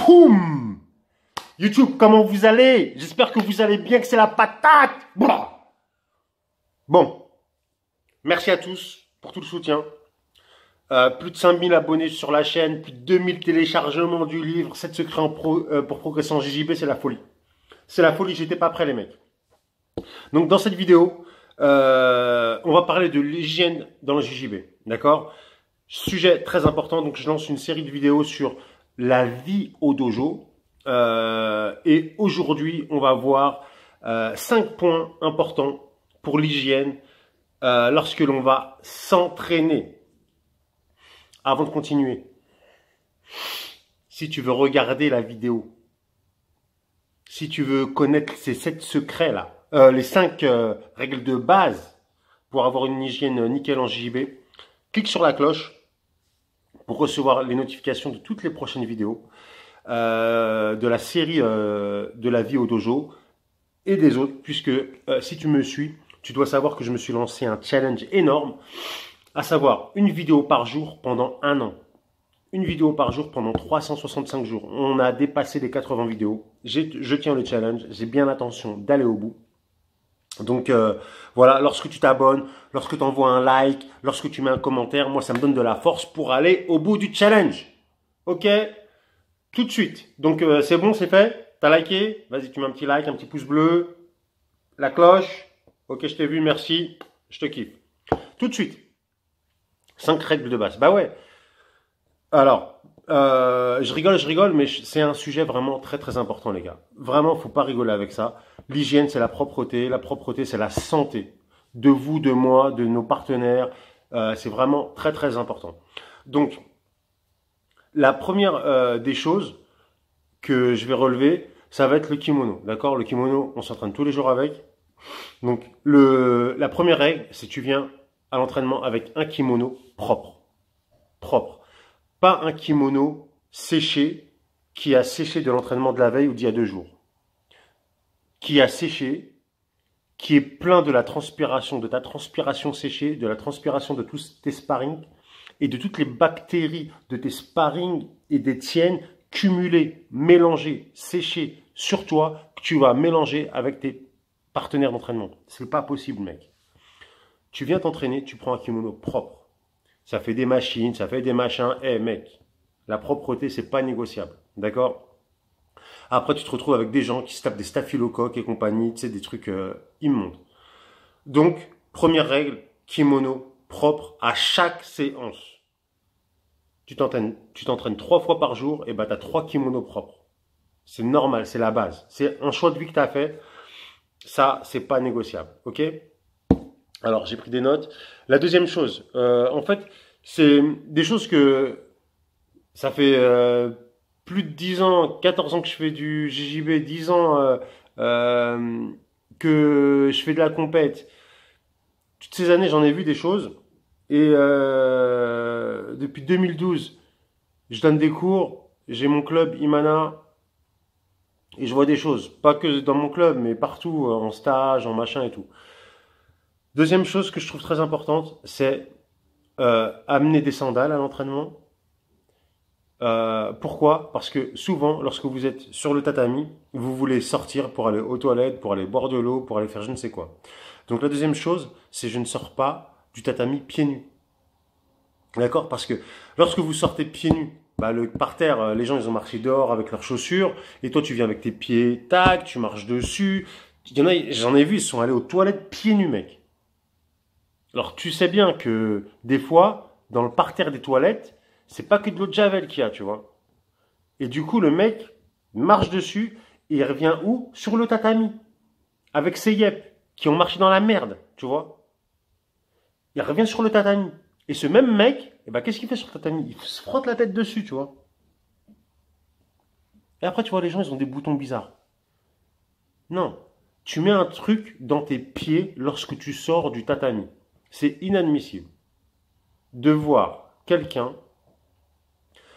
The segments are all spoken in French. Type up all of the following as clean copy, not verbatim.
Boum! YouTube, comment vous allez? J'espère que vous allez bien, que c'est la patate. Bon, merci à tous pour tout le soutien. Plus de 5000 abonnés sur la chaîne, plus de 2000 téléchargements du livre 7 secrets pour progresser en JJB, c'est la folie. C'est la folie, j'étais pas prêt les mecs. Donc dans cette vidéo, on va parler de l'hygiène dans le JJB, d'accord? Sujet très important, donc je lance une série de vidéos sur la vie au dojo. Et aujourd'hui, on va voir 5 points importants pour l'hygiène lorsque l'on va s'entraîner. Avant de continuer, si tu veux regarder la vidéo, si tu veux connaître ces 7 secrets là, les 5 règles de base pour avoir une hygiène nickel en JJB, clique sur la cloche pour recevoir les notifications de toutes les prochaines vidéos, de la série de la vie au dojo et des autres, puisque si tu me suis, tu dois savoir que je me suis lancé un challenge énorme, à savoir une vidéo par jour pendant 1 an. Une vidéo par jour pendant 365 jours. On a dépassé les 80 vidéos. Je tiens le challenge. J'ai bien l'intention d'aller au bout. Donc voilà, lorsque tu t'abonnes, lorsque tu envoies un like, lorsque tu mets un commentaire, moi ça me donne de la force pour aller au bout du challenge. Ok? Tout de suite. Donc c'est bon, c'est fait? T'as liké? Vas-y, tu mets un petit like, un petit pouce bleu. La cloche. Ok, je t'ai vu, merci. Je te kiffe. Tout de suite. 5 règles de base. Bah ouais. Alors, je rigole, mais c'est un sujet vraiment très très important, les gars. Vraiment, faut pas rigoler avec ça. L'hygiène, c'est la propreté. La propreté, c'est la santé de vous, de moi, de nos partenaires. C'est vraiment très très important. Donc, la première des choses que je vais relever, ça va être le kimono. D'accord? Le kimono, on s'entraîne tous les jours avec. Donc, la première règle, c'est que tu viens à l'entraînement avec un kimono propre. Propre. Pas un kimono séché qui a séché de l'entraînement de la veille ou d'il y a 2 jours. Qui a séché, qui est plein de la transpiration, de ta transpiration séchée, de la transpiration de tous tes sparring et de toutes les bactéries de tes sparring et des tiennes cumulées, mélangées, séchées sur toi, que tu vas mélanger avec tes partenaires d'entraînement. C'est pas possible, mec. Tu viens t'entraîner, tu prends un kimono propre. Ça fait des machines, ça fait des machins. Eh mec, la propreté, c'est pas négociable. D'accord? Après, tu te retrouves avec des gens qui se tapent des staphylocoques et compagnie, tu sais, des trucs immondes. Donc, première règle, kimono propre à chaque séance. Tu t'entraînes 3 fois par jour, et bah, tu as 3 kimonos propres. C'est normal, c'est la base. C'est un choix de vie que tu as fait. Ça, c'est pas négociable. Ok? Alors, j'ai pris des notes. La deuxième chose, en fait, c'est des choses que ça fait plus de 10 ans, 14 ans que je fais du JJB, 10 ans que je fais de la compète. Toutes ces années, j'en ai vu des choses. Et depuis 2012, je donne des cours. J'ai mon club Imana. Et je vois des choses. Pas que dans mon club, mais partout, en stage, en machin et tout. Deuxième chose que je trouve très importante, c'est amener des sandales à l'entraînement. Pourquoi? Parce que souvent, lorsque vous êtes sur le tatami, vous voulez sortir pour aller aux toilettes, pour aller boire de l'eau, pour aller faire je ne sais quoi. Donc la deuxième chose, c'est je ne sors pas du tatami pieds nus. D'accord? Parce que lorsque vous sortez pieds nus, bah par terre, les gens ils ont marché dehors avec leurs chaussures, et toi tu viens avec tes pieds, tac, tu marches dessus. Il y en a, j'en ai vu, ils sont allés aux toilettes pieds nus, mec. Alors, tu sais bien que des fois, dans le parterre des toilettes, c'est pas que de l'eau de Javel qu'il y a, tu vois. Et du coup, le mec marche dessus et il revient où? Sur le tatami. Avec ses yep qui ont marché dans la merde, tu vois. Il revient sur le tatami. Et ce même mec, eh ben, qu'est-ce qu'il fait sur le tatami? Il se frotte la tête dessus, tu vois. Et après, tu vois, les gens, ils ont des boutons bizarres. Non. Tu mets un truc dans tes pieds lorsque tu sors du tatami. C'est inadmissible de voir quelqu'un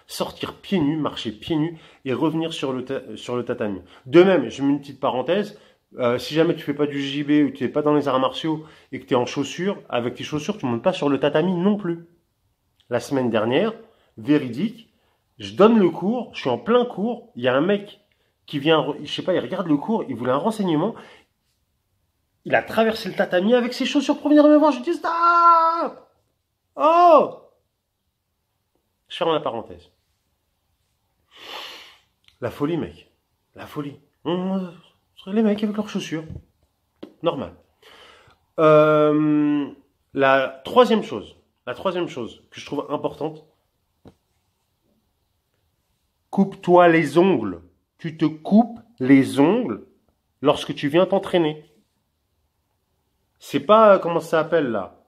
sortir pieds nus, marcher pieds nus et revenir sur le tatami. De même, je mets une petite parenthèse, si jamais tu fais pas du JB ou tu n'es pas dans les arts martiaux et que tu es en chaussures, avec tes chaussures, tu ne montes pas sur le tatami non plus. La semaine dernière, véridique, Je donne le cours, je suis en plein cours, il y a un mec qui vient, je sais pas, il regarde le cours, il voulait un renseignement, il a traversé le tatami avec ses chaussures pour venir me voir, je dis stop! Oh! Je ferme la parenthèse. La folie, mec. La folie. Les mecs avec leurs chaussures. Normal. La troisième chose que je trouve importante, coupe-toi les ongles. Tu te coupes les ongles lorsque tu viens t'entraîner. C'est pas, comment ça s'appelle là?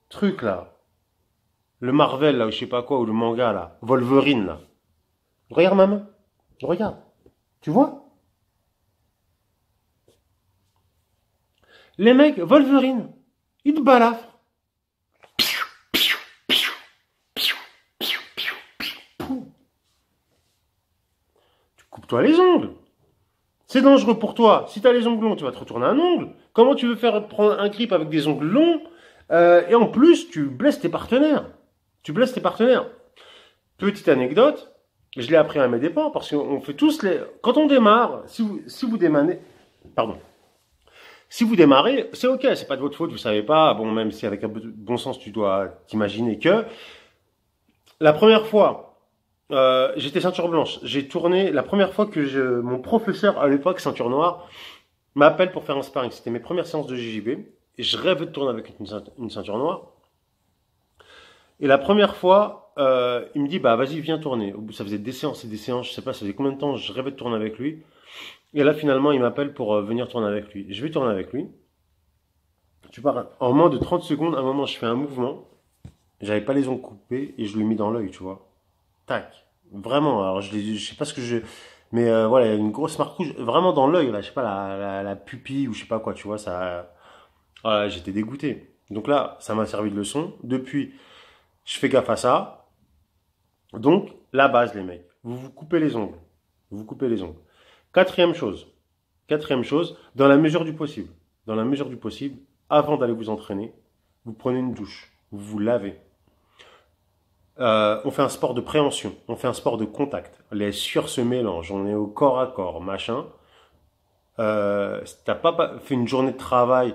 Truc là. Le Marvel là, ou je sais pas quoi, ou le manga là. Wolverine là. Regarde ma main. Regarde. Tu vois? Les mecs, Wolverine, ils te balafrent. Coupe-toi les ongles. C'est dangereux pour toi. Si tu as les ongles longs, tu vas te retourner un ongle. Comment tu veux faire prendre un grip avec des ongles longs et en plus, tu blesses tes partenaires. Tu blesses tes partenaires. Petite anecdote, je l'ai appris à mes dépens parce qu'on fait tous les... Quand on démarre, si vous démarrez... Pardon. Si vous démarrez, c'est ok, c'est pas de votre faute, vous savez pas. Bon, même si avec un peu de bon sens, tu dois t'imaginer que... La première fois, j'étais ceinture blanche. J'ai tourné, la première fois que mon professeur, à l'époque, ceinture noire, m'appelle pour faire un sparring. C'était mes premières séances de JJB. Et je rêvais de tourner avec une ceinture noire. Et la première fois, il me dit, bah vas-y, viens tourner. Ça faisait des séances et des séances, je sais pas, ça faisait combien de temps, je rêvais de tourner avec lui. Et là, finalement, il m'appelle pour venir tourner avec lui. Je vais tourner avec lui. Tu pars en moins de 30 secondes, à un moment, je fais un mouvement. J'avais pas les ongles coupés et je lui ai mis dans l'œil, tu vois. Tac. Vraiment, alors je sais pas ce que je... Mais voilà, il y a une grosse marque rouge, vraiment dans l'œil, là, je sais pas, la pupille ou je sais pas quoi, tu vois, ça... Voilà, j'étais dégoûté. Donc là, ça m'a servi de leçon. Depuis, je fais gaffe à ça. Donc, la base, les mecs, vous vous coupez les ongles. Vous vous coupez les ongles. Quatrième chose, dans la mesure du possible, avant d'aller vous entraîner, vous prenez une douche, vous vous lavez. On fait un sport de préhension, on fait un sport de contact. Les sueurs se mélangent, on est au corps à corps, machin. Si t'as pas fait une journée de travail,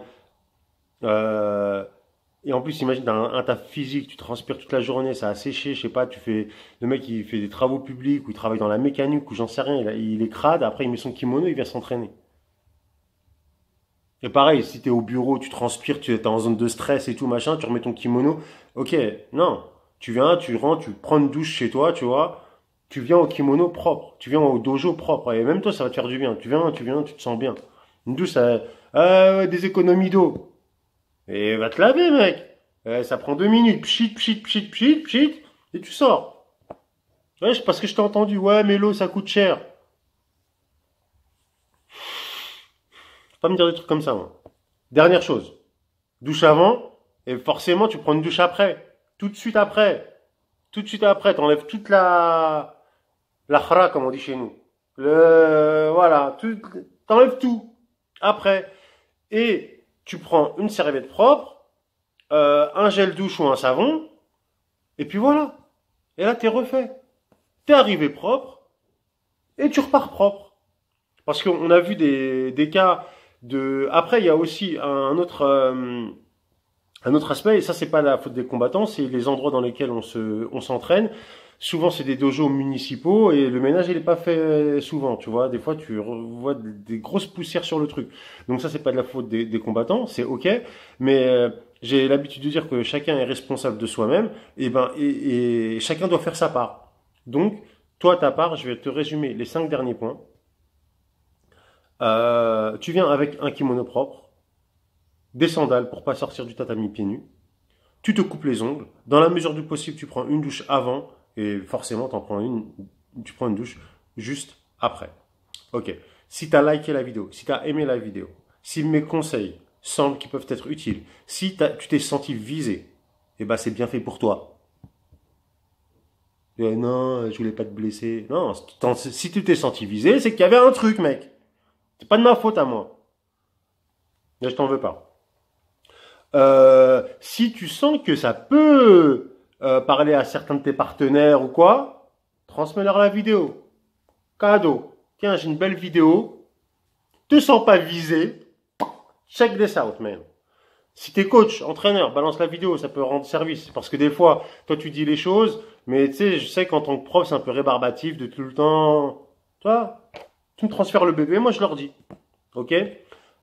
et en plus, imagine, t'as un taf physique, tu transpires toute la journée, ça a séché, je sais pas, le mec il fait des travaux publics, ou il travaille dans la mécanique, ou j'en sais rien, il est crade, après il met son kimono, il vient s'entraîner. Et pareil, si t'es au bureau, tu transpires, tu es en zone de stress et tout, machin, tu remets ton kimono, ok, non. Tu viens, tu rentres, tu prends une douche chez toi, tu vois, tu viens au kimono propre, tu viens au dojo propre, et même toi, ça va te faire du bien. Tu viens, tu te sens bien. Une douche, ça, des économies d'eau. Et va te laver, mec. Ça prend 2 minutes. Pchit, pchit, pchit, pchit, pchit. Et tu sors. Ouais, parce que je t'ai entendu. Ouais, mais l'eau, ça coûte cher. Faut pas me dire des trucs comme ça, moi. Dernière chose. Douche avant. Et forcément, tu prends une douche après. Tout de suite après. Tout de suite après. T'enlèves toute la khra, comme on dit chez nous. Voilà. T'enlèves tout. Après. Et tu prends une serviette propre. Un gel douche ou un savon, et puis voilà. Et là, t'es refait. T'es arrivé propre, et tu repars propre. Parce qu'on a vu des cas de... Après, il y a aussi un autre aspect, et ça, c'est pas la faute des combattants, c'est les endroits dans lesquels on s'entraîne. Souvent, c'est des dojos municipaux, et le ménage, il est pas fait souvent, tu vois. Des fois, tu vois des grosses poussières sur le truc. Donc ça, c'est pas de la faute des combattants, c'est ok, mais... j'ai l'habitude de dire que chacun est responsable de soi-même, et chacun doit faire sa part. Donc, toi, ta part, je vais te résumer les 5 derniers points. Tu viens avec un kimono propre, des sandales pour pas sortir du tatami pieds nus. Tu te coupes les ongles. Dans la mesure du possible, tu prends une douche avant, et forcément, tu prends une douche juste après. Ok. Si tu as liké la vidéo, si tu as aimé la vidéo, si mes conseils semblent qu'ils peuvent être utiles. Si tu t'es senti visé, eh ben c'est bien fait pour toi. Non, je voulais pas te blesser. Non, si tu t'es senti visé, c'est qu'il y avait un truc, mec. C'est pas de ma faute à moi. Mais je t'en veux pas. Si tu sens que ça peut parler à certains de tes partenaires ou quoi, transmets-leur la vidéo. Cadeau. Tiens, j'ai une belle vidéo. Te sens pas visé. Check this out, man. Si t'es coach, entraîneur, balance la vidéo, ça peut rendre service. Parce que des fois, toi tu dis les choses, mais tu sais, je sais qu'en tant que prof, c'est un peu rébarbatif de tout le temps. Toi, tu me transfères le bébé, moi je leur dis. Ok?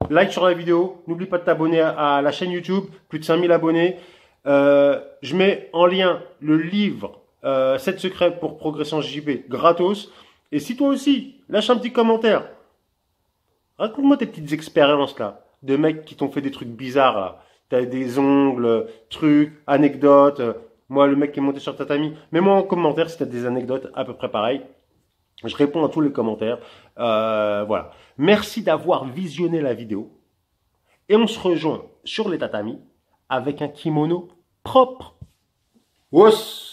Like sur la vidéo, n'oublie pas de t'abonner à la chaîne YouTube, plus de 5000 abonnés. Je mets en lien le livre 7 secrets pour progresser en JB gratos. Et si toi aussi, lâche un petit commentaire. Raconte-moi tes petites expériences là, de mecs qui t'ont fait des trucs bizarres là. T'as des ongles, trucs, anecdotes. Moi, le mec qui est monté sur tatami, mets-moi en commentaire si t'as des anecdotes à peu près pareilles. Je réponds à tous les commentaires. Voilà. Merci d'avoir visionné la vidéo. Et on se rejoint sur les tatamis avec un kimono propre. Ouss!